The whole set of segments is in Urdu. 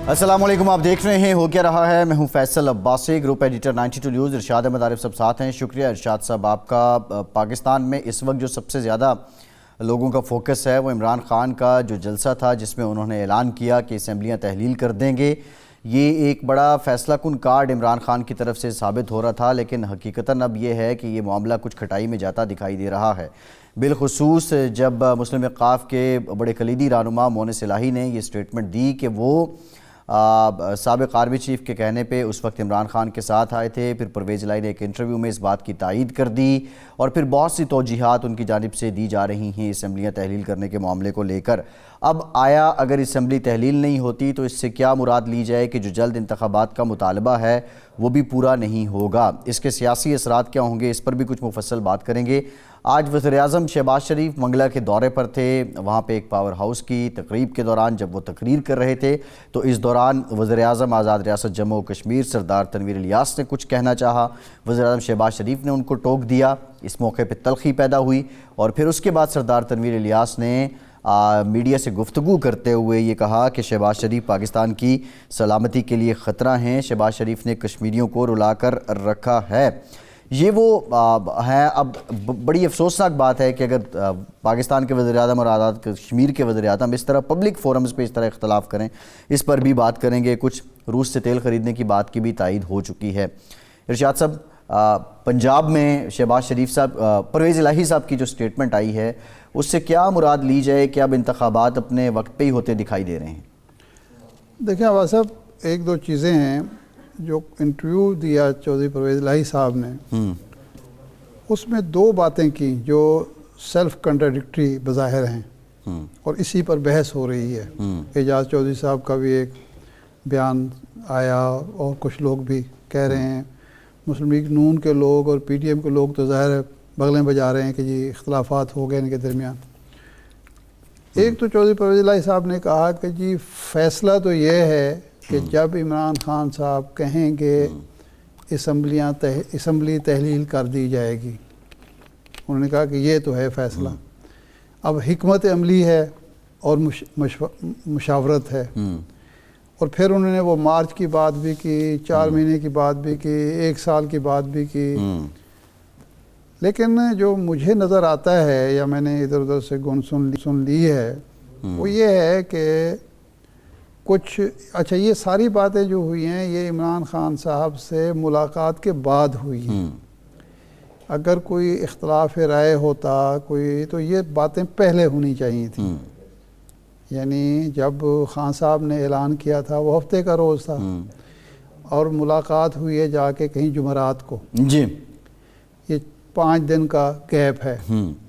السلام علیکم، آپ دیکھ رہے ہیں ہو کیا رہا ہے۔ میں ہوں Faisal Abbasi, group editor 92 news. Irshad Ahmad Arif صاحب ساتھ ہیں۔ شکریہ ارشاد صاحب آپ کا۔ پاکستان میں اس وقت جو سب سے زیادہ لوگوں کا فوکس ہے وہ عمران خان کا جو جلسہ تھا جس میں انہوں نے اعلان کیا کہ اسمبلیاں تحلیل کر دیں گے۔ یہ ایک بڑا فیصلہ کن کارڈ عمران خان کی طرف سے ثابت ہو رہا تھا، لیکن حقیقتاً اب یہ ہے کہ یہ معاملہ کچھ کھٹائی میں جاتا دکھائی دے رہا ہے، بالخصوص جب مسلم وقاف کے بڑے کلیدی رہنما مونس الہی نے یہ سٹیٹمنٹ دی کہ وہ سابق آرمی چیف کے کہنے پہ اس وقت عمران خان کے ساتھ آئے تھے۔ پھر پرویز الہی نے ایک انٹرویو میں اس بات کی تائید کر دی اور پھر بہت سی توجیہات ان کی جانب سے دی جا رہی ہیں اسمبلیاں تحلیل کرنے کے معاملے کو لے کر۔ اب آیا اگر اسمبلی تحلیل نہیں ہوتی تو اس سے کیا مراد لی جائے کہ جو جلد انتخابات کا مطالبہ ہے وہ بھی پورا نہیں ہوگا؟ اس کے سیاسی اثرات کیا ہوں گے، اس پر بھی کچھ مفصل بات کریں گے۔ آج وزیراعظم شہباز شریف منگلا کے دورے پر تھے، وہاں پہ ایک پاور ہاؤس کی تقریب کے دوران جب وہ تقریر کر رہے تھے تو اس دوران وزیراعظم آزاد ریاست جموں و کشمیر سردار تنویر الیاس نے کچھ کہنا چاہا، وزیراعظم شہباز شریف نے ان کو ٹوک دیا، اس موقع پہ تلخی پیدا ہوئی اور پھر اس کے بعد سردار تنویر الیاس نے میڈیا سے گفتگو کرتے ہوئے یہ کہا کہ شہباز شریف پاکستان کی سلامتی کے لیے خطرہ ہیں، شہباز شریف نے کشمیریوں کو رلا کر رکھا ہے۔ یہ وہ ہیں۔ اب بڑی افسوسناک بات ہے کہ اگر پاکستان کے وزیراعظم اور آزاد کشمیر کے وزیراعظم اس طرح پبلک فورمز پہ اس طرح اختلاف کریں، اس پر بھی بات کریں گے۔ کچھ روس سے تیل خریدنے کی بات کی بھی تائید ہو چکی ہے۔ ارشاد صاحب، پنجاب میں شہباز شریف صاحب پرویز الہی صاحب کی جو سٹیٹمنٹ آئی ہے اس سے کیا مراد لی جائے کہ اب انتخابات اپنے وقت پہ ہی ہوتے دکھائی دے رہے ہیں؟ دیکھیں عباس صاحب، ایک دو چیزیں ہیں۔ جو انٹرویو دیا چودھری پرویز الہی صاحب نے اس میں دو باتیں کی جو سیلف کنٹراڈکٹری بظاہر ہیں اور اسی پر بحث ہو رہی ہے۔ اعجاز چودھری صاحب کا بھی ایک بیان آیا اور کچھ لوگ بھی کہہ رہے ہیں، مسلم لیگ نون کے لوگ اور پی ٹی ایم کے لوگ تو ظاہر ہے بغلیں بجا رہے ہیں کہ جی اختلافات ہو گئے ان کے درمیان۔ ایک تو چودھری پرویز الہی صاحب نے کہا کہ جی فیصلہ تو یہ ہے کہ جب عمران خان صاحب کہیں کہ اسمبلی تحلیل کر دی جائے گی، انہوں نے کہا کہ یہ تو ہے فیصلہ۔ اب حکمت عملی ہے اور مشاورت ہے، اور پھر انہوں نے وہ مارچ کی بات بھی کی، 4 مہینے کی بات بھی کی، 1 سال کی بات بھی کی۔ لیکن جو مجھے نظر آتا ہے یا میں نے ادھر ادھر سے گن سن لی ہے وہ یہ ہے کہ کچھ اچھا یہ ساری باتیں جو ہوئی ہیں یہ عمران خان صاحب سے ملاقات کے بعد ہوئی ہیں۔ اگر کوئی اختلاف رائے ہوتا کوئی تو یہ باتیں پہلے ہونی چاہیے تھیں۔ یعنی جب خان صاحب نے اعلان کیا تھا وہ ہفتے کا روز تھا اور ملاقات ہوئی ہے جا کے کہیں جمعرات کو، جی یہ 5 دن کا گیپ ہے۔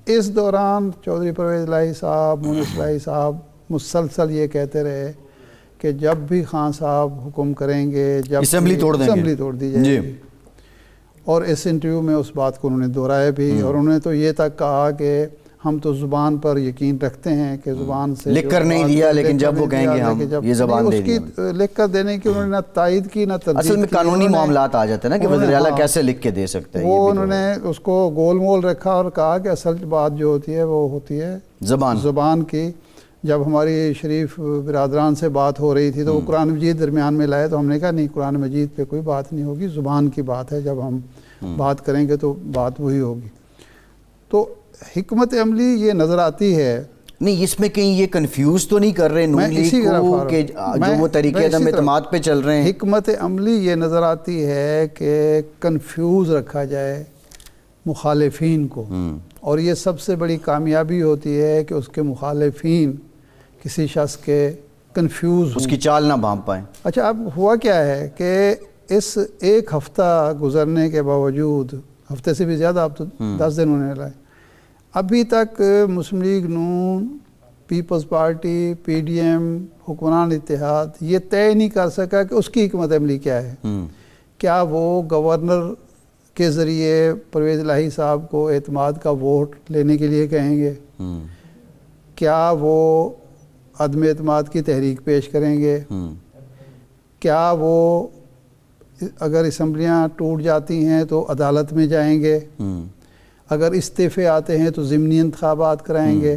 اس دوران چودھری پرویز الہی صاحب مونس الہی صاحب مسلسل یہ کہتے رہے کہ جب بھی خان صاحب حکم کریں گے جب اسمبلی توڑ دی جائے گی، اور اس انٹرویو میں اس بات کو انہوں نے دہرایا بھی، اور انہوں نے تو یہ تک کہا کہ ہم تو زبان پر یقین رکھتے ہیں کہ زبان سے لکھ کر نہیں دیا، لیکن جب وہ کہیں گے ہم یہ زبان دے دیں۔ اس کی لکھ کر دینے کی انہوں نے نہ تائید کی نہ تردید کی۔ اصل میں قانونی معاملات آ جاتے ہیں نا کہ وزیر اعلیٰ کیسے لکھ کے دے سکتے ہیں، وہ انہوں نے اس کو گول مول رکھا اور کہا کہ اصل بات جو ہوتی ہے وہ ہوتی ہے زبان کی۔ جب ہماری شریف برادران سے بات ہو رہی تھی تو وہ قرآن مجید درمیان میں لائے تو ہم نے کہا نہیں، قرآن مجید پہ کوئی بات نہیں ہوگی، زبان کی بات ہے، جب ہم بات کریں گے تو بات وہی ہوگی۔ تو حکمت عملی یہ نظر آتی ہے۔ نہیں، اس میں کہیں یہ کنفیوز تو نہیں کر رہے نون لیگ کو کہ جو وہ طریقے عدم اعتماد پہ چل رہے ہیں؟ حکمت عملی یہ نظر آتی ہے کہ کنفیوز رکھا جائے مخالفین کو، اور یہ سب سے بڑی کامیابی ہوتی ہے کہ اس کے مخالفین کسی شخص کے کنفیوز ہوں، اس کی چال نہ بھانپ پائیں۔ اچھا اب ہوا کیا ہے کہ اس 1 ہفتہ گزرنے کے باوجود، ہفتے سے بھی زیادہ، اب تو 10 دن ہونے لائے، ابھی تک مسلم لیگ نون، Peoples Party, P D M, حکمران اتحاد یہ طے نہیں کر سکا کہ اس کی حکمت عملی کیا ہے۔ کیا وہ گورنر کے ذریعے پرویز الہی صاحب کو اعتماد کا ووٹ لینے کے لیے کہیں گے؟ کیا وہ عدم اعتماد کی تحریک پیش کریں گے؟ کیا وہ اگر اسمبلیاں ٹوٹ جاتی ہیں تو عدالت میں جائیں گے؟ اگر استعفے آتے ہیں تو ضمنی انتخابات کرائیں گے؟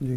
جی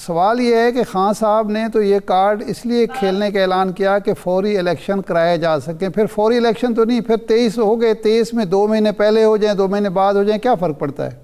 سوال یہ ہے کہ خان صاحب نے تو یہ کارڈ اس لیے کھیلنے کا اعلان کیا کہ فوری الیکشن کرائے جا سکیں. پھر فوری الیکشن تو نہیں, پھر 23 ہو گئے, 23 میں 2 مہینے پہلے ہو جائیں 2 مہینے بعد ہو جائیں, کیا فرق پڑتا ہے؟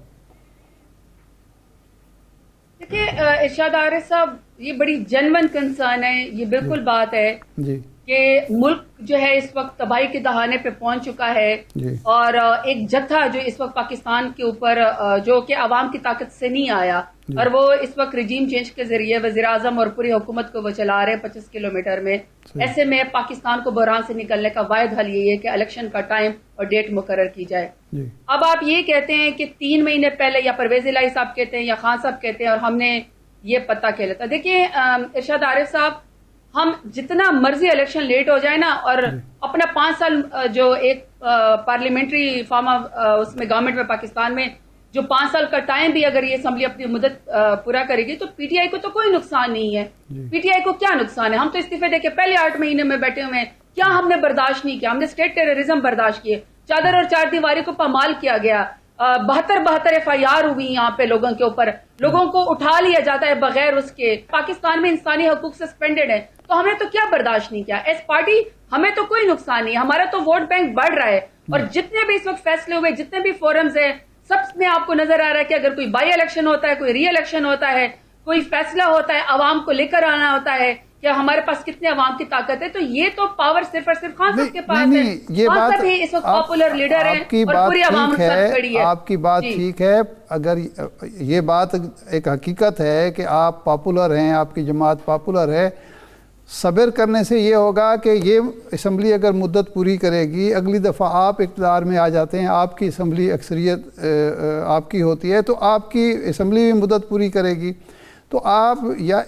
دیکھیے ارشاد عارف صاحب, یہ بڑی جنون کنسرن ہے, یہ بالکل بات ہے جی کہ ملک جو ہے اس وقت تباہی کے دہانے پہ پہنچ چکا ہے, جی. اور ایک جتھا جو اس وقت پاکستان کے اوپر جو کہ عوام کی طاقت سے نہیں آیا, اور وہ اس وقت رجیم چینج کے ذریعے وزیر اعظم اور پوری حکومت کو وہ چلا رہے 25 کلومیٹر میں. ایسے میں پاکستان کو بحران سے نکلنے کا واحد حل یہی ہے کہ الیکشن کا ٹائم اور ڈیٹ مقرر کی جائے. جی. اب آپ یہ کہتے ہیں کہ 3 مہینے پہلے, یا پرویز الہی صاحب کہتے ہیں یا خان صاحب کہتے ہیں, اور ہم نے یہ پتہ کہہ لیتا. دیکھیے ارشاد عارف صاحب, ہم جتنا مرضی الیکشن لیٹ ہو جائے نا, اور اپنا 5 سال جو ایک پارلیمنٹری فارم اس میں گورنمنٹ میں پاکستان میں جو 5 سال کا ٹائم بھی اگر یہ اسمبلی اپنی مدت پورا کرے گی تو پی ٹی آئی کو تو کوئی نقصان نہیں ہے. پی ٹی آئی کو کیا نقصان ہے؟ ہم تو استعفے دے کے پہلے 8 مہینے میں بیٹھے ہوئے ہیں. کیا ہم نے برداشت نہیں کیا؟ ہم نے اسٹیٹ ٹیررزم برداشت کیے, چادر اور چار دیواری کو پامال کیا گیا, 72 FIR ہوئی یہاں پہ لوگوں کے اوپر, لوگوں کو اٹھا لیا جاتا ہے بغیر اس کے. پاکستان میں انسانی حقوق سسپینڈڈ ہے, تو ہم نے تو کیا برداشت نہیں کیا؟ ایس پارٹی ہمیں تو کوئی نقصان نہیں, ہمارا تو ووٹ بینک بڑھ رہا ہے. اور جتنے بھی اس وقت فیصلے ہوئے, جتنے بھی فورمز ہیں, سب میں آپ کو نظر آ رہا ہے کہ اگر کوئی بائی الیکشن ہوتا ہے, کوئی ری الیکشن ہوتا ہے, کوئی فیصلہ ہوتا ہے, عوام کو لے کر آنا ہوتا ہے کہ ہمارے پاس کتنے عوام کی طاقت ہے, تو یہ تو پاور صرف اور صرف خان صاحب کے پاس ہے. خان صاحب ہی اس وقت پاپولر لیڈر ہیں اور پوری عوام ساتھ کھڑی ہے. آپ کی بات ٹھیک ہے, اگر یہ بات ایک حقیقت ہے کہ آپ پاپولر ہیں, آپ کی جماعت پاپولر ہے, صبر کرنے سے یہ ہوگا کہ یہ اسمبلی اگر مدت پوری کرے گی, اگلی دفعہ آپ اقتدار میں آ جاتے ہیں, آپ کی اسمبلی اکثریت آپ کی ہوتی ہے, تو آپ کی اسمبلی بھی مدت پوری کرے گی. تو آپ یا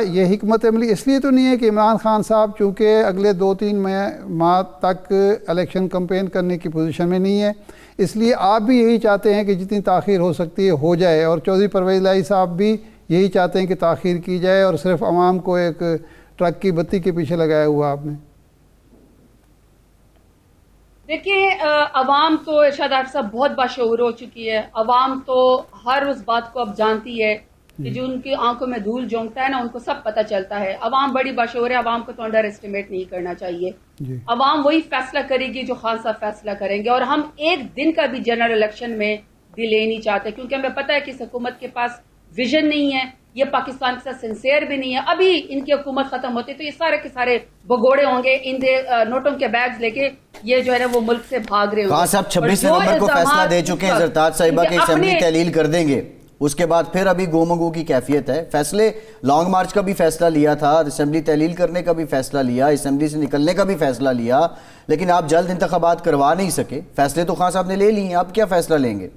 یہ حکمت عملی اس لیے تو نہیں ہے کہ عمران خان صاحب چونکہ اگلے 2-3 ماہ تک الیکشن کمپین کرنے کی پوزیشن میں نہیں ہے, اس لیے آپ بھی یہی چاہتے ہیں کہ جتنی تاخیر ہو سکتی ہے ہو جائے, اور چودھری پرویز الہی صاحب بھی یہی چاہتے ہیں کہ تاخیر کی جائے, اور صرف عوام کو ایک ٹرک کی بتی کے پیچھے لگایا ہوا آپ نے. دیکھیے عوام تو ارشاد عارف صاحب بہت باشعور ہو چکی ہے. عوام تو ہر اس بات کو اب جانتی ہے کہ جو ان کی آنکھوں میں دھول جھونکتا ہے نا, ان کو سب پتہ چلتا ہے. عوام بڑی باشعور ہے, عوام کو تو انڈر اسٹیمیٹ نہیں کرنا چاہیے. عوام وہی فیصلہ کرے گی جو خان صاحب فیصلہ کریں گے, اور ہم ایک دن کا بھی جنرل الیکشن میں ڈیلے نہیں چاہتے, کیونکہ ہمیں پتہ ہے کہ اس حکومت کے پاس ویژن نہیں ہے, یہ پاکستان کے ساتھ سنسیئر بھی نہیں ہے. ابھی ان کی حکومت ختم ہوتی تو یہ سارے کے سارے بگوڑے ہوں گے, ان نوٹوں کے بیگز لے کے یہ جو ہے نا وہ ملک سے بھاگ رہے ہوں گے. خان صاحب 26 نومبر کو فیصلہ دے چکے ہیں زرتاج صاحبہ کہ اسمبلی تحلیل کر دیں گے, اس کے بعد پھر ابھی گومگو کی کیفیت ہے. فیصلے لانگ مارچ کا بھی فیصلہ لیا تھا, اسمبلی تحلیل کرنے کا بھی فیصلہ لیا, اسمبلی سے نکلنے کا بھی فیصلہ لیا, لیکن آپ جلد انتخابات کروا نہیں سکے. فیصلے تو خان صاحب نے لے لی ہیں, آپ کیا فیصلہ لیں گے؟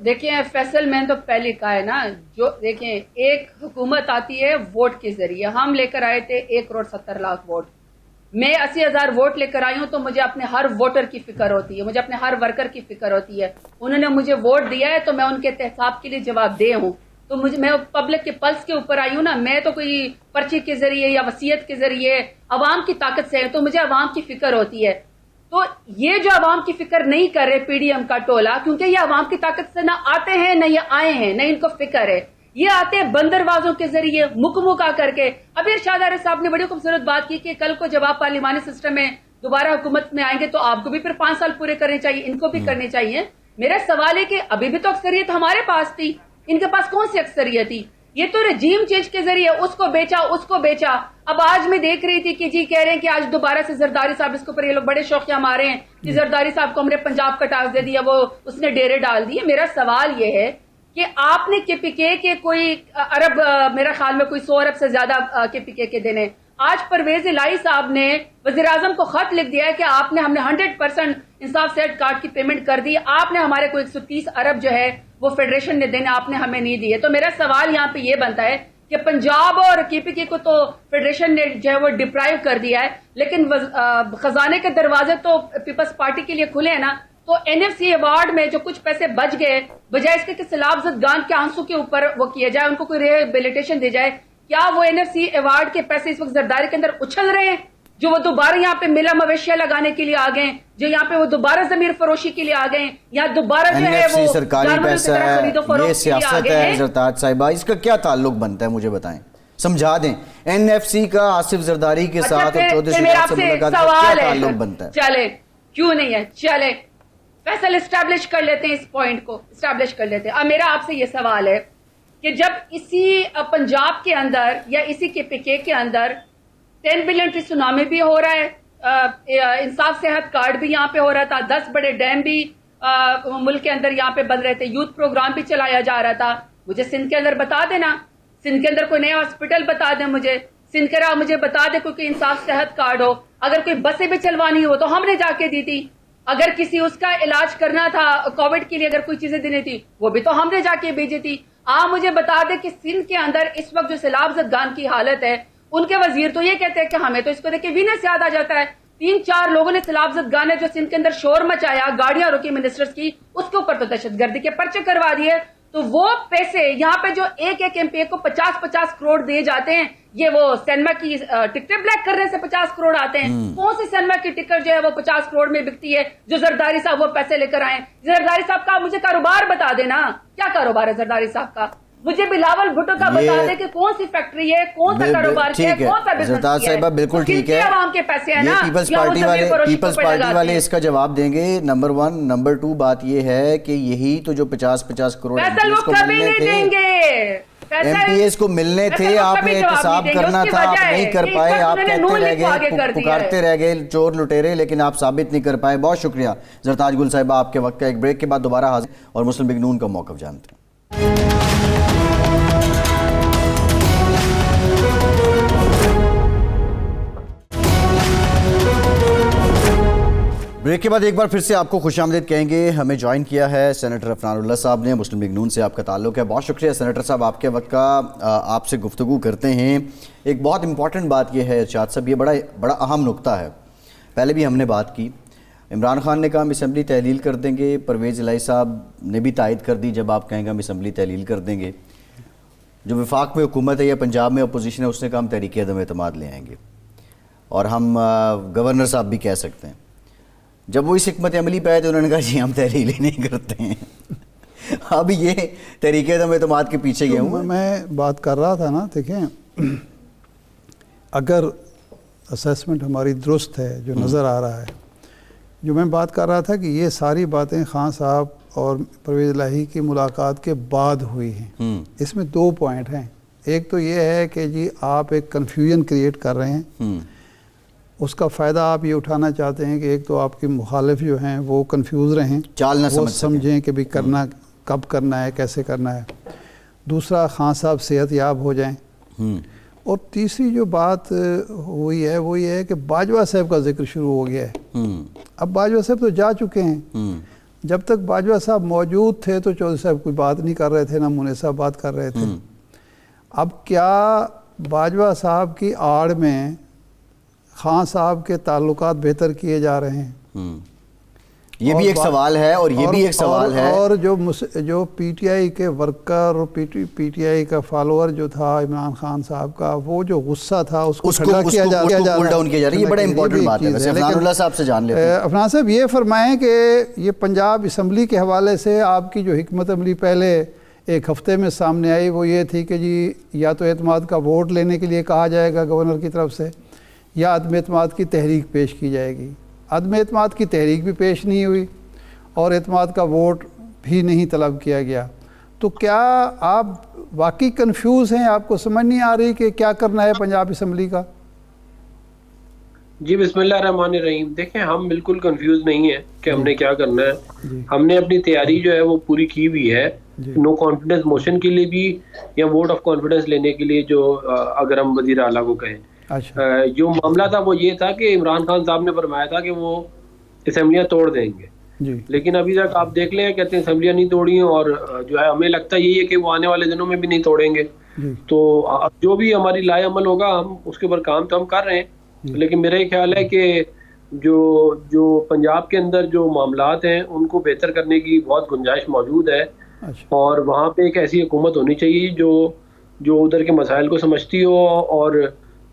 دیکھیں فیصل میں نے تو پہلے کہا ہے نا, جو دیکھیں ایک حکومت آتی ہے ووٹ کے ذریعے. ہم لے کر آئے تھے 1,70,00,000 ووٹ, میں 80,000 ووٹ لے کر آئی ہوں, تو مجھے اپنے ہر ووٹر کی فکر ہوتی ہے, مجھے اپنے ہر ورکر کی فکر ہوتی ہے. انہوں نے مجھے ووٹ دیا ہے تو میں ان کے احتساب کے لیے جواب دہ ہوں. تو میں پبلک کے پلس کے اوپر آئی ہوں نا, میں تو کوئی پرچی کے ذریعے یا وصیت کے ذریعے عوام کی طاقت سے ہے, تو مجھے عوام کی فکر ہوتی ہے. تو یہ جو عوام کی فکر نہیں کر رہے پی ڈی ایم کا ٹولہ, کیونکہ یہ عوام کی طاقت سے نہ آتے ہیں نہ یہ آئے ہیں, نہ ان کو فکر ہے. یہ آتے ہیں بندروازوں کے ذریعے مکمکا کر کے. ابھی ارشاد عارف صاحب نے بڑی خوبصورت بات کی کہ کل کو جب آپ پارلیمانی سسٹم میں دوبارہ حکومت میں آئیں گے تو آپ کو بھی پھر 5 سال پورے کرنے چاہیے, ان کو بھی کرنے چاہیے. میرا سوال ہے کہ ابھی بھی تو اکثریت ہمارے پاس تھی, ان کے پاس کون سی اکثریت تھی؟ یہ تو رجیم چینج کے ذریعے اس کو بیچا. اب آج میں دیکھ رہی تھی کہ جی کہہ رہے ہیں کہ آج دوبارہ سے زرداری صاحب, اس کے اوپر یہ لوگ بڑے شوقیہ مارے ہیں کہ زرداری صاحب کو ہم نے پنجاب کا ٹاسک دے دیا, وہ اس نے ڈیرے ڈال دیے. میرا سوال یہ ہے کہ آپ نے کے پی کے کوئی ارب, میرا خیال میں کوئی 100 ارب سے زیادہ کے پی کے دینے. آج پرویز الہی صاحب نے وزیر اعظم کو خط لکھ دیا ہے کہ ہم نے 100% انصاف سیٹ کارڈ کی پیمنٹ کر دی, آپ نے ہمارے کو 130 ارب جو ہے وہ فیڈریشن نے دینے, آپ نے ہمیں نہیں دیے. تو میرا سوال یہاں پہ یہ بنتا ہے کہ پنجاب اور کے پی کے کو تو فیڈریشن نے جو ہے وہ ڈپرائیو کر دیا ہے, لیکن خزانے کے دروازے تو پیپلز پارٹی کے لیے کھلے ہیں نا. تو این ایف سی ایوارڈ میں جو کچھ پیسے بچ گئے, بجائے اس کے کہ سیلاب زدگان کے آنسو کے اوپر وہ کیا جائے, ان کو کوئی ریہیبلیٹیشن دی جائے, کیا وہ این ایف سی ایوارڈ کے پیسے اس وقت زرداری کے اندر اچھل رہے ہیں؟ جو وہ دوبارہ یہاں پہ میلا مویشیاں لگانے کے لیے آ گئے، جو یہاں پہ وہ دوبارہ ضمیر فروشی کے لیے آ گئے، یا دوبارہ جو ہے وہ سرکاری پیسہ ہے، یہ سیاست ہے زرتاج صاحبہ، اس کا کیا تعلق بنتا ہے مجھے بتائیں، سمجھا دیں۔ این ایف سی کا آصف زرداری کے ساتھ اور چودھری شہزاد سے ملاقات کا کیا تعلق بنتا ہے؟ چلے کیوں نہیں ہے، چلے فیصل اسٹیبلش کر لیتے ہیں، اس پوائنٹ کو اسٹیبلش کر لیتے ہیں۔ اب میرا آپ سے یہ سوال ہے کہ جب اسی پنجاب کے اندر یا اسی کے پی کے اندر 10 بلین ٹری سونامی بھی ہو رہا ہے، انصاف صحت کارڈ بھی یہاں پہ ہو رہا تھا، 10 بڑے ڈیم بھی ملک کے اندر یہاں پہ بن رہے تھے، یوتھ پروگرام بھی چلایا جا رہا تھا، مجھے سندھ کے اندر بتا دینا، سندھ کے اندر کوئی نیا ہاسپٹل بتا دیں مجھے، سندھ کے راہ مجھے بتا دے کوئی انصاف صحت کارڈ ہو، اگر کوئی بسیں بھی چلوانی ہو تو ہم نے جا کے دی تھی، اگر کسی اس کا علاج کرنا تھا کووڈ کے لیے، اگر کوئی چیزیں دینی تھی وہ بھی تو ہم نے جا کے بھیجی تھی۔ آپ مجھے بتا دیں کہ سندھ کے اندر اس وقت جو سیلاب زدگان کی حالت ہے، ان کے وزیر تو یہ کہتے ہیں کہ ہمیں تو اس کو دیکھ کے وینس یاد آ جاتا ہے، 3-4 لوگوں نے سیلاب زدگان ہے جو سندھ کے اندر شور مچایا، گاڑیاں روکی منسٹرز کی، اس کے اوپر تو دہشت گردی کے پرچے کروا دیے۔ تو وہ پیسے یہاں پہ جو ایک ایم پی اے کو 50-50 کروڑ دیے جاتے ہیں، یہ وہ سینما کی ٹکٹیں بلیک کرنے سے 50 کروڑ آتے ہیں، کون سی سینما کی ٹکٹ جو ہے وہ 50 کروڑ میں بکتی ہے جو زرداری صاحب وہ پیسے لے کر آئے؟ زرداری صاحب کا مجھے کاروبار بتا دینا، کیا کاروبار ہے زرداری صاحب کا؟ مجھے بلاول بھٹو کا بتا دے کہ کون سی فیکٹری ہے، کون سا کاروبار ہے، کون سا بزنس ہے۔ زرتاج صاحبہ بالکل ٹھیک ہے، عوام کے پیسے ہیں نا، پیپلز پارٹی والے اس کا جواب دیں گے، نمبر 1۔ نمبر 2 بات یہ ہے کہ یہی تو جو 50-50 کروڑ فیصل وہ کبھی نہیں دیں گے، ایم پی ایس کو ملنے تھے، آپ نے احتساب کرنا تھا، آپ نہیں کر پائے، آپ کہتے رہ گئے، پکارتے رہ گئے چور لٹیرے، لیکن آپ ثابت نہیں کر پائے۔ بہت شکریہ زرتاج گل صاحبہ آپ کے وقت کا۔ ایک بریک کے بعد دوبارہ حاضر اور مسلم بگ نون کا موقف جانتے ہیں۔ بریک کے بعد ایک بار پھر سے آپ کو خوش آمدید کہیں گے۔ ہمیں جوائن کیا ہے سینیٹر عفنان اللہ صاحب نے، مسلم لیگ نون سے آپ کا تعلق ہے۔ بہت شکریہ سینیٹر صاحب آپ کے وقت کا، آپ سے گفتگو کرتے ہیں۔ ایک بہت امپورٹنٹ بات یہ ہے ارشاد صاحب، یہ بڑا اہم نقطہ ہے، پہلے بھی ہم نے بات کی، عمران خان نے کہا ہم اسمبلی تحلیل کر دیں گے، پرویز الہی صاحب نے بھی تائید کر دی جب آپ کہیں گے ہم اسمبلی تحلیل کر دیں گے۔ جو وفاق میں حکومت ہے یا پنجاب میں اپوزیشن ہے، اس نے کہا ہم تحریک عدم اعتماد لے آئیں گے، اور ہم گورنر صاحب بھی کہہ سکتے ہیں۔ جب وہ اس حکمت عملی پہ آئے تو انہوں نے کہا جی ہم تحلیل ہی نہیں کرتے ہیں۔ اب یہ تحریک عدم اعتماد کے پیچھے گئے ہوں۔ میں بات کر رہا تھا نا، دیکھیں اگر اسیسمنٹ ہماری درست ہے جو نظر آ رہا ہے، جو میں بات کر رہا تھا کہ یہ ساری باتیں خان صاحب اور پرویز الہی کی ملاقات کے بعد ہوئی ہیں، اس میں 2 پوائنٹ ہیں۔ ایک تو یہ ہے کہ جی آپ ایک کنفیوژن کریٹ کر رہے ہیں، اس کا فائدہ آپ یہ اٹھانا چاہتے ہیں کہ ایک تو آپ کے مخالف جو ہیں وہ کنفیوز رہیں، وہ سمجھیں کہ بھی کرنا کب کرنا ہے، کیسے کرنا ہے۔ دوسرا خان صاحب صحت یاب ہو جائیں، اور تیسری جو بات ہوئی ہے وہ یہ ہے کہ باجوہ صاحب کا ذکر شروع ہو گیا ہے۔ اب باجوہ صاحب تو جا چکے ہیں، جب تک باجوہ صاحب موجود تھے تو چودھری صاحب کوئی بات نہیں کر رہے تھے، نہ منیر صاحب بات کر رہے تھے۔ اب کیا باجوہ صاحب کی آڑ میں خان صاحب کے تعلقات بہتر کیے جا رہے ہیں؟ یہ بھی ایک سوال ہے، اور یہ بھی ایک سوال ہے، اور جو پی ٹی آئی کے ورکر اور پی ٹی آئی کا فالوور جو تھا عمران خان صاحب کا، وہ جو غصہ تھا اس کو ٹھنڈا کیا جا رہا ہے۔ یہ بڑا امپورٹنٹ بات ہے، ویسے عفنان اللہ صاحب سے جان لیتے ہیں۔ عفنان صاحب یہ فرمائیں کہ یہ پنجاب اسمبلی کے حوالے سے آپ کی جو حکمت عملی پہلے ایک ہفتے میں سامنے آئی وہ یہ تھی کہ جی یا تو اعتماد کا ووٹ لینے کے لیے کہا جائے گا گورنر کی طرف سے، یا عدم اعتماد کی تحریک پیش کی جائے گی۔ عدم اعتماد کی تحریک بھی پیش نہیں ہوئی اور اعتماد کا ووٹ بھی نہیں طلب کیا گیا، تو کیا آپ واقعی کنفیوز ہیں؟ آپ کو سمجھ نہیں آ رہی کہ کیا کرنا ہے پنجاب اسمبلی کا؟ جی بسم اللہ الرحمن الرحیم۔ دیکھیں ہم بالکل کنفیوز نہیں ہیں کہ ہم نے کیا کرنا ہے، ہم نے اپنی تیاری جو ہے وہ پوری کی ہوئی ہے، نو کانفیڈنس موشن کے لیے بھی یا ووٹ آف کانفیڈنس لینے کے لیے، جو اگر ہم وزیر اعلیٰ کو کہیں۔ جو معاملہ تھا وہ یہ تھا کہ عمران خان صاحب نے فرمایا تھا کہ وہ اسمبلیاں توڑ دیں گے، لیکن ابھی تک آپ دیکھ لیں کہتے ہیں اسمبلیاں نہیں توڑی ہیں، اور جو ہے ہمیں لگتا یہی ہے کہ وہ آنے والے دنوں میں بھی نہیں توڑیں گے۔ تو جو بھی ہماری لائے عمل ہوگا ہم اس کے اوپر کام تو ہم کر رہے ہیں، لیکن میرا یہ خیال ہے کہ جو پنجاب کے اندر جو معاملات ہیں ان کو بہتر کرنے کی بہت گنجائش موجود ہے، اور وہاں پہ ایک ایسی حکومت ہونی چاہیے جو ادھر کے مسائل کو سمجھتی ہو اور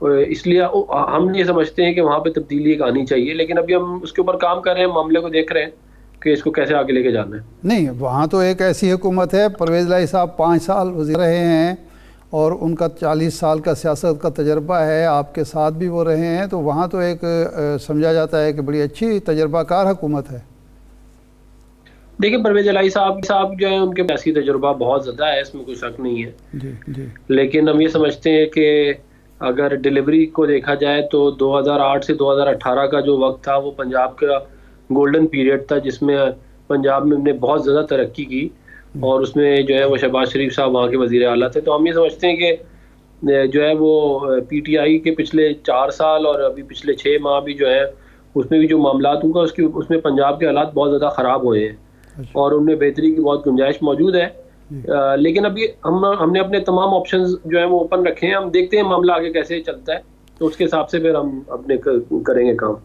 اس لیے ہم یہ سمجھتے ہیں کہ وہاں پہ تبدیلی ایک آنی چاہیے، لیکن ابھی ہم اس کے اوپر کام کر رہے ہیں، معاملے کو دیکھ رہے ہیں کہ اس کو کیسے آگے لے کے جانا ہے۔ نہیں، وہاں تو ایک ایسی حکومت ہے، پرویز الہی صاحب 5 سال وزیر رہے ہیں اور ان کا 40 سال کا سیاست کا تجربہ ہے، آپ کے ساتھ بھی وہ رہے ہیں، تو وہاں تو ایک سمجھا جاتا ہے کہ بڑی اچھی تجربہ کار حکومت ہے۔ دیکھیں پرویز الہی صاحب جو ہے ان کے سیاسی تجربہ بہت زیادہ ہے، اس میں کوئی شک نہیں ہے، جی جی لیکن ہم یہ سمجھتے ہیں کہ اگر ڈیلیوری کو دیکھا جائے تو 2008 سے 2018 کا جو وقت تھا وہ پنجاب کا گولڈن پیریڈ تھا، جس میں پنجاب میں نے بہت زیادہ ترقی کی، اور اس میں جو ہے وہ شہباز شریف صاحب وہاں کے وزیر اعلیٰ تھے۔ تو ہم یہ سمجھتے ہیں کہ جو ہے وہ پی ٹی آئی کے پچھلے 4 سال اور ابھی پچھلے 6 ماہ بھی جو ہے اس میں بھی جو معاملات ہوں گا اس میں پنجاب کے حالات بہت زیادہ خراب ہوئے ہیں اور ان میں بہتری کی بہت گنجائش موجود ہے، لیکن ابھی ہم نے اپنے تمام آپشنز جو ہیں وہ اوپن رکھے ہیں، ہم دیکھتے ہیں معاملہ آگے کیسے چلتا ہے، تو اس کے حساب سے پھر ہم اپنے کریں گے کام۔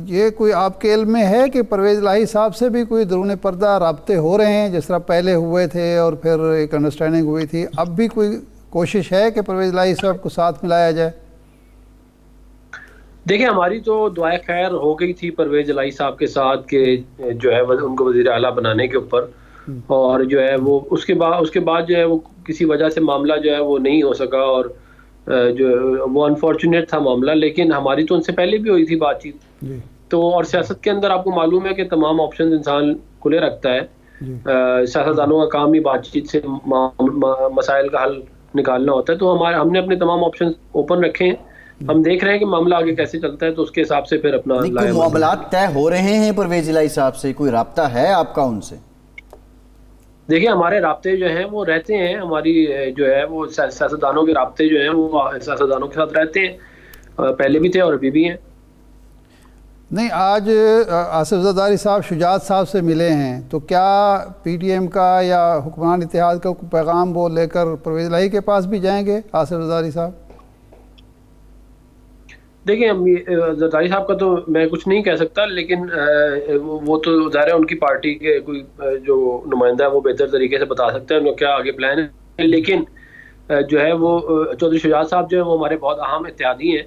یہ کوئی آپ کے علم میں ہے کہ پرویز الہی صاحب سے بھی کوئی درون پردہ رابطے ہو رہے ہیں، جس طرح پہلے ہوئے تھے اور پھر ایک انڈرسٹینڈنگ ہوئی تھی، اب بھی کوئی کوشش ہے کہ پرویز الہی صاحب کو ساتھ ملایا جائے؟ دیکھیں ہماری تو دعائے خیر ہو گئی تھی پرویز الہی صاحب کے ساتھ کہ جو ہے ان کو وزیر اعلیٰ بنانے کے اوپر، اور جو ہے وہ اس کے بعد جو ہے وہ کسی وجہ سے معاملہ جو ہے وہ نہیں ہو سکا، اور جو وہ انفارچونیٹ تھا معاملہ، لیکن ہماری تو ان سے پہلے بھی ہوئی تھی بات چیت۔ تو اور سیاست کے اندر آپ کو معلوم ہے کہ تمام آپشنز انسان کھلے رکھتا ہے، سیاستدانوں کا کام ہی بات چیت سے مسائل کا حل نکالنا ہوتا ہے، تو ہم نے اپنے تمام آپشنز اوپن رکھے ہیں، ہم دیکھ رہے ہیں کہ معاملہ آگے کیسے چلتا ہے، تو اس کے حساب سے پھر اپنا کوئی معاملات طے ہو رہے ہیں پرویز الہی صاحب سے؟ کوئی رابطہ ہے آپ کا ان سے؟ دیکھیں ہمارے رابطے جو ہیں وہ رہتے ہیں، ہماری جو ہے وہ سیاستدانوں کے رابطے جو ہیں وہ سیاستدانوں کے ساتھ رہتے ہیں، پہلے بھی تھے اور ابھی بھی ہیں۔ نہیں، آج آصف زرداری صاحب شجاعت صاحب سے ملے ہیں، تو کیا پی ٹی ایم کا یا حکمران اتحاد کا پیغام وہ لے کر پرویز الہی کے پاس بھی جائیں گے آصف زرداری صاحب؟ دیکھیں زرداری صاحب کا تو میں کچھ نہیں کہہ سکتا، لیکن وہ تو ظاہر ہے ان کی پارٹی کے کوئی جو نمائندہ ہے وہ بہتر طریقے سے بتا سکتے ہیں ان کا کیا آگے پلان ہے، لیکن جو ہے وہ چودھری شجاعت صاحب جو ہیں وہ ہمارے بہت اہم اتحادی ہیں،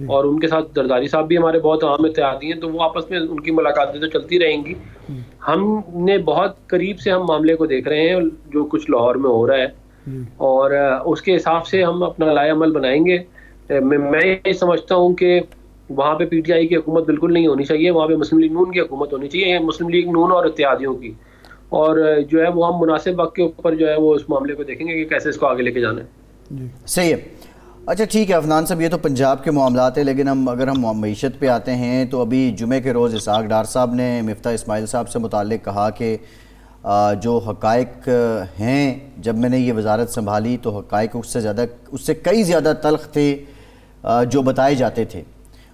اور ان کے ساتھ زرداری صاحب بھی ہمارے بہت اہم اتحادی ہیں، تو وہ آپس میں ان کی ملاقاتیں تو چلتی رہیں گی۔ ہم نے بہت قریب سے ہم معاملے کو دیکھ رہے ہیں جو کچھ لاہور میں ہو رہا ہے، اور اس کے حساب سے ہم اپنا لائحہ عمل بنائیں گے۔ میں یہ سمجھتا ہوں کہ وہاں پہ پی ٹی آئی کی حکومت بالکل نہیں ہونی چاہیے، وہاں پہ مسلم لیگ نون کی حکومت ہونی چاہیے، مسلم لیگ نون اور اتحادیوں کی، اور جو ہے وہ ہم مناسب وقت کے اوپر جو ہے وہ اس معاملے کو دیکھیں گے کہ کیسے اس کو آگے لے کے جانا ہے۔ صحیح ہے، اچھا ٹھیک ہے عفنان صاحب، یہ تو پنجاب کے معاملات ہیں، لیکن اگر ہم معیشت پہ آتے ہیں تو ابھی جمعے کے روز اسحاق ڈار صاحب نے مفتاح اسماعیل صاحب سے متعلق کہا کہ جو حقائق ہیں، جب میں نے یہ وزارت سنبھالی تو حقائق اس سے کئی زیادہ تلخ تھے جو بتائے جاتے تھے،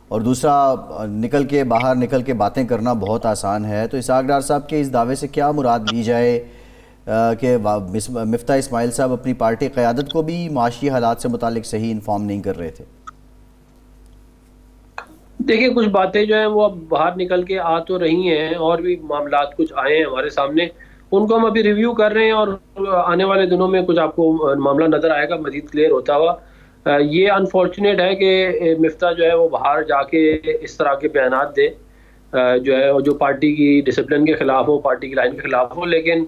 اور دوسرا باہر نکل کے باتیں کرنا بہت آسان ہے۔ تو اسحاق ڈار صاحب کے اس دعوے سے کیا مراد لی جائے کہ مفتاح اسماعیل صاحب اپنی پارٹی قیادت کو بھی معاشی حالات سے متعلق صحیح انفارم نہیں کر رہے تھے؟ دیکھیں کچھ باتیں جو ہیں وہ اب باہر نکل کے آ تو رہی ہیں، اور بھی معاملات کچھ آئے ہیں ہمارے سامنے، ان کو ہم ابھی ریویو کر رہے ہیں، اور آنے والے دنوں میں کچھ آپ کو معاملہ نظر آئے گا مزید کلیئر ہوتا ہوا۔ یہ انفارچونیٹ ہے کہ مفتاح جو ہے وہ باہر جا کے اس طرح کے بیانات دے جو ہے جو پارٹی کی ڈسپلن کے خلاف ہو، پارٹی کی لائن کے خلاف ہو، لیکن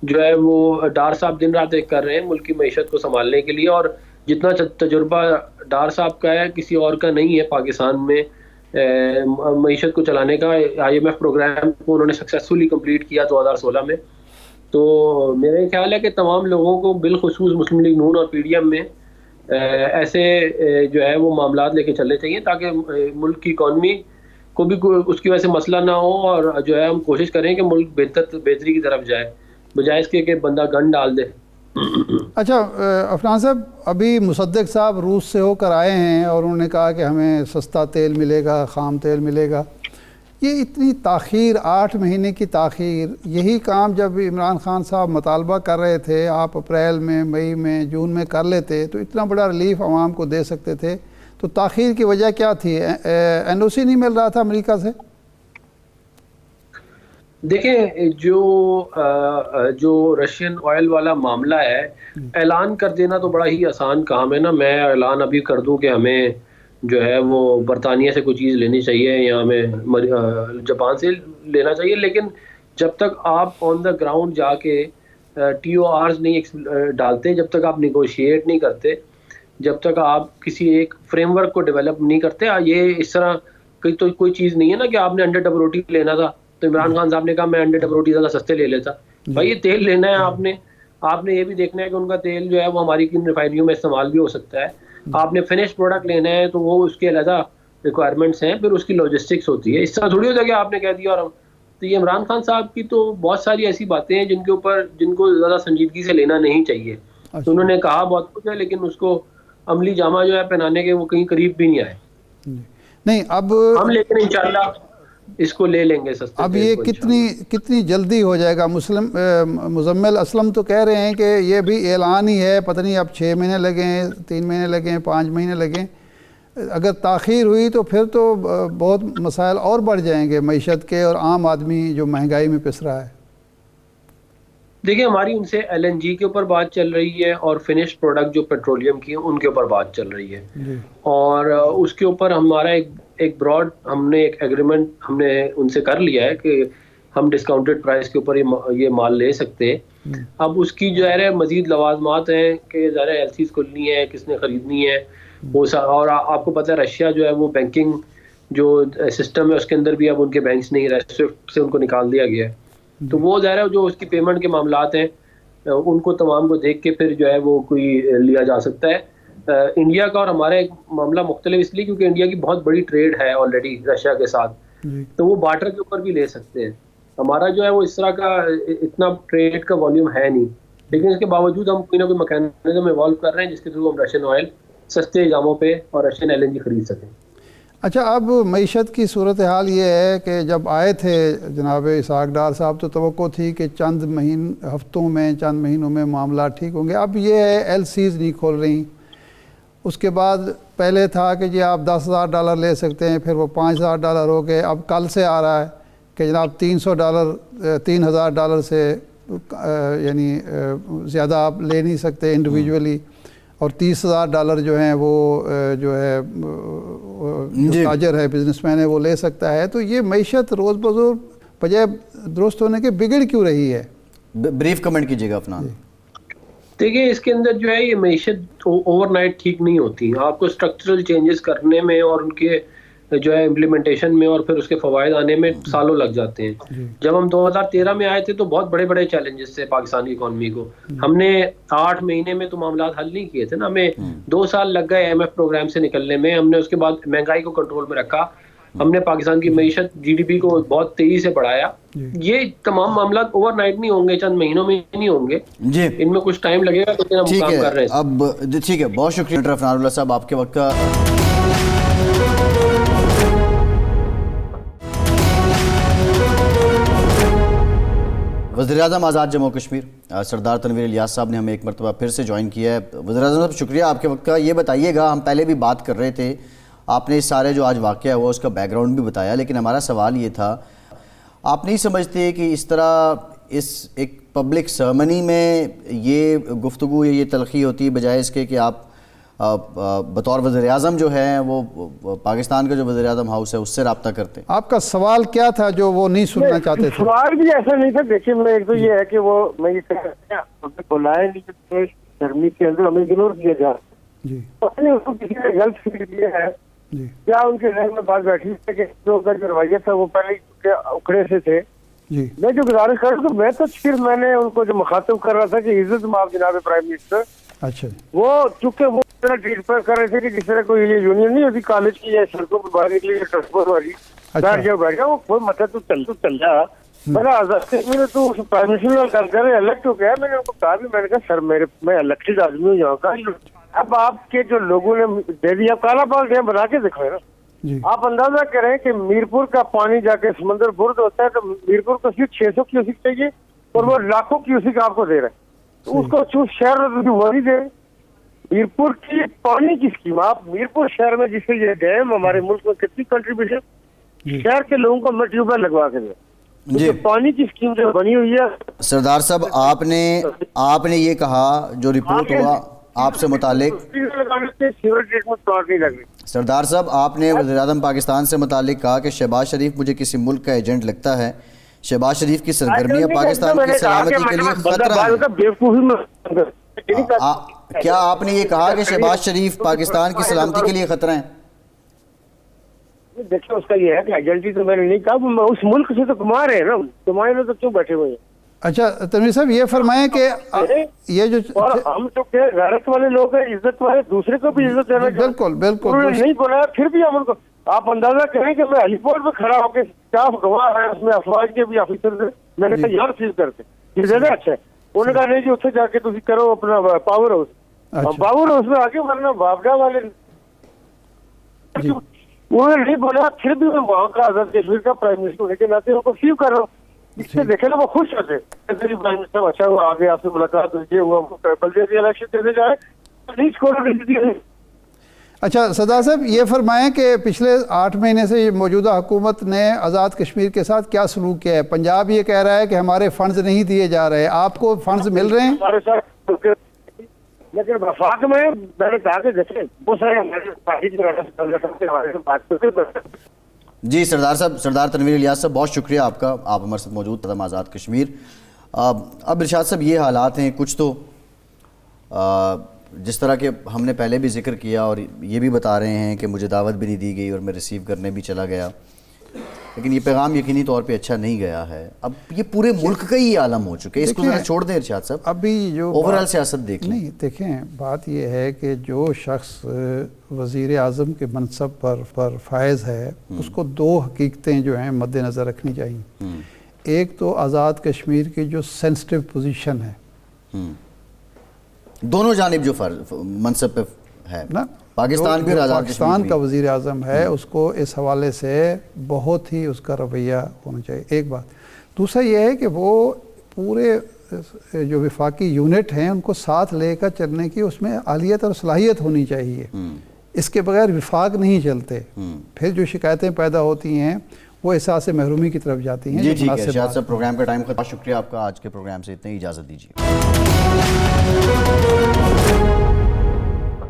جو ہے وہ ڈار صاحب دن رات ایک کر رہے ہیں ملک کی معیشت کو سنبھالنے کے لیے، اور جتنا تجربہ ڈار صاحب کا ہے کسی اور کا نہیں ہے پاکستان میں معیشت کو چلانے کا۔ IMF پروگرام کو انہوں نے سکسیسفلی کمپلیٹ کیا 2016 میں، تو میرا یہ خیال ہے کہ تمام لوگوں کو بالخصوص مسلم لیگ نون اور PDM میں ایسے جو ہے وہ معاملات لے کے چلنے چاہیے، تاکہ ملک کی اکانومی کو بھی اس کی وجہ سے مسئلہ نہ ہو، اور جو ہے ہم کوشش کریں کہ ملک بہتری کی طرف جائے، بجائے اس کے کہ بندہ گن ڈال دے۔ اچھا عفنان صاحب، ابھی مصدق صاحب روس سے ہو کر آئے ہیں اور انہوں نے کہا کہ ہمیں سستا تیل ملے گا، خام تیل ملے گا، یہ اتنی تاخیر، 8 مہینے کی تاخیر، یہی کام جب عمران خان صاحب مطالبہ کر رہے تھے، آپ اپریل میں، مئی میں، جون میں کر لیتے تو اتنا بڑا ریلیف عوام کو دے سکتے تھے، تو تاخیر کی وجہ کیا تھی؟ NOC نہیں مل رہا تھا امریکہ سے؟ دیکھیں جو رشین آئل والا معاملہ ہے، اعلان کر دینا تو بڑا ہی آسان کام ہے نا. میں اعلان ابھی کر دوں کہ ہمیں جو ہے وہ برطانیہ سے کوئی چیز لینی چاہیے یا ہمیں جاپان سے لینا چاہیے، لیکن جب تک آپ آن دا گراؤنڈ جا کے ٹی او آرز نہیں ڈالتے، جب تک آپ نیگوشیٹ نہیں کرتے، جب تک آپ کسی ایک فریم ورک کو ڈیولپ نہیں کرتے، یہ اس طرح کوئی چیز نہیں ہے نا کہ آپ نے انڈے ڈبل روٹی لینا تھا تو عمران خان صاحب نے کہا میں انڈے ڈبل روٹی زیادہ سستے لے لیتا. بھائی یہ تیل لینا ہے آپ نے یہ بھی دیکھنا ہے کہ ان کا تیل جو ہے وہ ہماری کن ریفائنریوں میں استعمال بھی ہو سکتا ہے. آپ نے فنش پروڈکٹ لینا ہے تو وہ اس کے علیحدہ ریکوائرمنٹس ہیں، پھر اس کی لاجسٹکس ہوتی ہے. اس طرح تھوڑی ہوتا ہے کہ آپ نے کہہ دیا. اور تو یہ عمران خان صاحب کی تو بہت ساری ایسی باتیں ہیں جن کو زیادہ سنجیدگی سے لینا نہیں چاہیے. تو انہوں نے کہا بہت کچھ ہے، لیکن اس کو عملی جامہ جو ہے پہنانے کے وہ کہیں قریب بھی نہیں آئے. نہیں اب ہم لیکن انشاءاللہ اس کو لے لیں گے سستے. اب یہ کتنی جلدی ہو جائے گا؟ مزمل اسلم تو کہہ رہے ہیں کہ یہ بھی اعلان ہی ہے، پتہ نہیں اب 6 مہینے لگیں، 3 مہینے لگیں، 5 مہینے لگیں. اگر تاخیر ہوئی تو پھر تو بہت مسائل اور بڑھ جائیں گے معیشت کے، اور عام آدمی جو مہنگائی میں پس رہا ہے. دیکھیں ہماری ان سے ایل این جی کے اوپر بات چل رہی ہے اور فنش پروڈکٹ جو پیٹرولیم کی ہیں ان کے اوپر بات چل رہی ہے. اور اس کے اوپر ہمارا ایک براڈ ہم نے ایک ایگریمنٹ ہم نے ان سے کر لیا ہے کہ ہم ڈسکاؤنٹڈ پرائس کے اوپر یہ مال لے سکتے ہیں. اب اس کی جو ہے مزید لوازمات ہیں کہ ظاہر ایل سیز کھلنی ہے، کس نے خریدنی ہے وہ اور آپ کو پتہ ہے رشیا جو ہے وہ بینکنگ جو سسٹم ہے اس کے اندر بھی اب ان کے بینکس نہیں رہے، سوئفٹ سے ان کو نکال دیا گیا ہے. تو وہ ظاہر ہے جو اس کی پیمنٹ کے معاملات ہیں ان کو تمام کو دیکھ کے پھر جو ہے وہ کوئی لیا جا سکتا ہے. انڈیا کا اور ہمارا ایک معاملہ مختلف اس لیے کیونکہ انڈیا کی بہت بڑی ٹریڈ ہے آلریڈی رشیا کے ساتھ، تو وہ بارٹر کے اوپر بھی لے سکتے ہیں. ہمارا جو ہے وہ اس طرح کا اتنا ٹریڈ کا والیوم ہے نہیں، لیکن اس کے باوجود ہم کوئی نہ کوئی میکینزم ایوالو کر رہے ہیں جس کے تھرو ہم رشین آئل سستے جاموں پہ اور رشین ایل این جی خرید سکیں. اچھا، اب معیشت کی صورتحال یہ ہے کہ جب آئے تھے جناب اسحاق ڈار صاحب تو توقع تھی کہ چند ہفتوں میں چند مہینوں میں معاملات ٹھیک ہوں گے. اب یہ ہے ایل سیز نہیں کھول رہی. اس کے بعد پہلے تھا کہ جی آپ $10,000 لے سکتے ہیں، پھر وہ $5,000 ہو گئے. اب کل سے آ رہا ہے کہ جناب $3,000 سے یعنی زیادہ آپ لے نہیں سکتے انڈیویجولی، اور $30,000 جو ہیں وہ جو ہے جو تاجر ہے، بزنس مین ہے، وہ لے سکتا ہے. تو یہ معیشت روز بروز بجائے درست ہونے کے بگڑ کیوں رہی ہے؟ بریف کمنٹ کیجیے گا اپنا. دیکھیں اس کے اندر جو ہے یہ معیشت اوور نائٹ ٹھیک نہیں ہوتی. آپ کو اسٹرکچرل چینجز کرنے میں اور ان کے جو ہے امپلیمنٹیشن میں اور پھر اس کے فوائد آنے میں سالوں لگ جاتے ہیں. جب ہم 2013 میں آئے تھے تو بہت بڑے بڑے چیلنجز تھے پاکستانی اکانومی کو. ہم نے 8 مہینے میں تو معاملات حل نہیں کیے تھے نا، ہمیں 2 سال لگ گئے ایم ایف پروگرام سے نکلنے میں. ہم نے اس کے بعد مہنگائی کو کنٹرول میں رکھا، ہم نے پاکستان کی معیشت جی ڈی پی کو بہت تیزی سے بڑھایا. یہ تمام معاملات اوور نائٹ نہیں ہوں گے، چند مہینوں میں نہیں ہوں گے جی، ان میں کچھ ٹائم لگے گا، لیکن ہم کام کر رہے ہیں. اب ٹھیک ہے، بہت شکریہ ڈاکٹر افنان اللہ صاحب آپ کے وقت کا. وزیراعظم آزاد جموں کشمیر سردار تنویر الیاس صاحب نے ہمیں ایک مرتبہ پھر سے جوائن کیا ہے. وزیراعظم صاحب شکریہ آپ کے وقت کا. یہ بتائیے گا، ہم پہلے بھی بات کر رہے تھے، آپ نے اس سارے جو آج واقعہ ہوا اس کا بیک گراؤنڈ بھی بتایا، لیکن ہمارا سوال یہ تھا، آپ نہیں سمجھتے کہ اس طرح اس ایک پبلک سرمنی میں یہ گفتگو یا یہ تلخی ہوتی ہے بجائے اس کے کہ آپ بطور وزیر اعظم جو ہے وہ پاکستان کا جو وزیر اعظم ہاؤس ہے اس سے رابطہ کرتے؟ آپ کا سوال کیا تھا جو وہ نہیں سننا چاہتے تھے؟ سوال بھی ایسا نہیں تھا. دیکھیے میں ایک تو یہ ہے کہ وہ میں یہ بلایا نہیں کہ گرمی کے اندر ہمیں اگنور کیا جا، جی اس کو کسی نے غلط فکر کیا ہے جی کیا ان کے ذہن میں بات بیٹھی ہے کہ جو رویہ تھا وہ پہلے اکڑے سے تھے. جی میں جو گزارش کر رہا ہوں میں تو صرف میں نے ان کو جو مخاطب کر رہا تھا کہ عزت مآب جناب پرائم منسٹر، اچھا وہ چونکہ وہ ٹریٹ پر کر رہے تھے کہ جس طرح کوئی یہ یونین نہیں ہوتی کالج کی یا سڑکوں پر باہر نکلی یا ٹرانسپورٹ والی بیٹھ جاؤ وہ مطلب تو چل جا. میں نے آزاد کشمیر تو پرائم منسٹر کر کر الیکٹ ہو گیا. میں نے ان کو کہا بھی، میں نے کہا سر میں الیکٹڈ آدمی ہوں یہاں کا. اب آپ کے جو لوگوں نے دے دیا کالا پال ڈیم بنا کے دکھائے نا. آپ اندازہ کریں کہ میرپور کا پانی جا کے سمندر برد ہوتا ہے تو میرپور کو صرف 600 کیوسک چاہیے اور وہ لاکھوں کیوسک آپ کو دے رہے ہیں. تو اس کو شہر میں وہ نہیں دے. میرپور کی پانی کی اسکیم، آپ میرپور شہر میں جس سے یہ ڈیم ہمارے ملک میں کتنی کنٹریبیوشن، شہر کے لوگوں کو میں ٹیوب ویل لگوا کے دیں. جی پانی کی اسکیم جو بنی ہوئی ہے. سردار صاحب آپ نے یہ کہا جو رپورٹ ہوا آپ سے متعلق، سردار صاحب آپ نے وزیر اعظم پاکستان سے متعلق کہا کہ شہباز شریف مجھے کسی ملک کا ایجنٹ لگتا ہے، شہباز شریف کی سرگرمیاں پاکستان کی سلامتی کے لیے خطرہ ہیں. کیا آپ نے یہ کہا کہ شہباز شریف پاکستان کی سلامتی کے لیے خطرہ ہیں؟ دیکھیں اس کا یہ ہے کہ ایجنٹی تو میں نے نہیں کہا، اس ملک سے تو کما رہے ہیں نا، کمائے میں تو کیوں بیٹھے ہوئے ہیں. اچھا تنویر صاحب یہ فرمائیں کہ یہ جو اور ہم تو کہ غیرت والے لوگ ہیں، عزت والے، دوسرے کو بھی عزت دینا چاہیے. بالکل بالکل انہوں نے نہیں بولا پھر بھی ہم ان کو، آپ اندازہ کریں کہ میں ہیلی پورٹ پہ کھڑا ہو کے اسٹاف گواہ ہے، اس میں افواج کے بھی آفیسر تھے، میں نے کہا یار چیز کرتے یہ زیادہ اچھا ہے. انہوں نے کہا نہیں جی اتنے جا کے تھی کرو اپنا پاور ہاؤس. پاور ہاؤس میں آگے ورنہ بابڈا والے انہوں نے نہیں بولا، پھر بھی میں وہاں کا آزاد کشمیر کا پرائم منسٹر ہونے کے ناطے ان کو ریسیو کر رہا ہوں. اس سے دیکھے نا وہ خوش ہوتے پرائم منسٹر اچھا ہوا آگے آپ سے ملاقات ہوئی، یہ ہوا بلدیاتی الیکشن دینے جائے نہیں چھوڑا. اچھا سردار صاحب یہ فرمائیں کہ پچھلے 8 مہینے سے موجودہ حکومت نے آزاد کشمیر کے ساتھ کیا سلوک کیا ہے؟ پنجاب یہ کہہ رہا ہے کہ ہمارے فنڈز نہیں دیے جا رہے، آپ کو فنڈز مل رہے ہیں؟ ہمارے ساتھ لیکن وفاق میں نے کہا کہ دیکھیں وہ سارے ہمارے پارٹی کی ہمارے سے بات کرتے. جی سردار صاحب، سردار تنویر الیاس صاحب بہت شکریہ آپ کا، آپ ہمارے ساتھ موجود تھے آزاد کشمیر. اب ارشاد صاحب یہ حالات ہیں، کچھ تو جس طرح کہ ہم نے پہلے بھی ذکر کیا اور یہ بھی بتا رہے ہیں کہ مجھے دعوت بھی نہیں دی گئی اور میں ریسیو کرنے بھی چلا گیا، لیکن یہ پیغام یقینی طور پہ اچھا نہیں گیا ہے. اب یہ پورے ملک کا ہی عالم ہو چکے، اس کو ذرا چھوڑ دیں ارشاد صاحب، ابھی جو اوورال سیاست دیکھ لیں. نہیں دیکھیں بات یہ ہے کہ جو شخص وزیر اعظم کے منصب پر فائز ہے اس کو 2 حقیقتیں جو ہیں مد نظر رکھنی چاہیے. ایک تو آزاد کشمیر کی جو سینسٹیو پوزیشن ہے، دونوں جانب جو منصب پہ ہے نا، پاکستان بھی اور آزاد کشمیر پاکستان کا وزیر اعظم ہے، اس کو اس حوالے سے بہت ہی اس کا رویہ ہونا چاہیے، ایک بات. دوسرا یہ ہے کہ وہ پورے جو وفاقی یونٹ ہیں ان کو ساتھ لے کر چلنے کی اس میں اہلیت اور صلاحیت ہونی چاہیے. اس کے بغیر وفاق نہیں چلتے. پھر جو شکایتیں پیدا ہوتی ہیں وہ احساس محرومی کی طرف جاتی ہیں. جی ٹھیک ہے ارشاد صاحب، پروگرام کا ٹائم ختم. شکریہ آپ کا، آج کے پروگرام سے اتنے ہی اجازت دیجیے.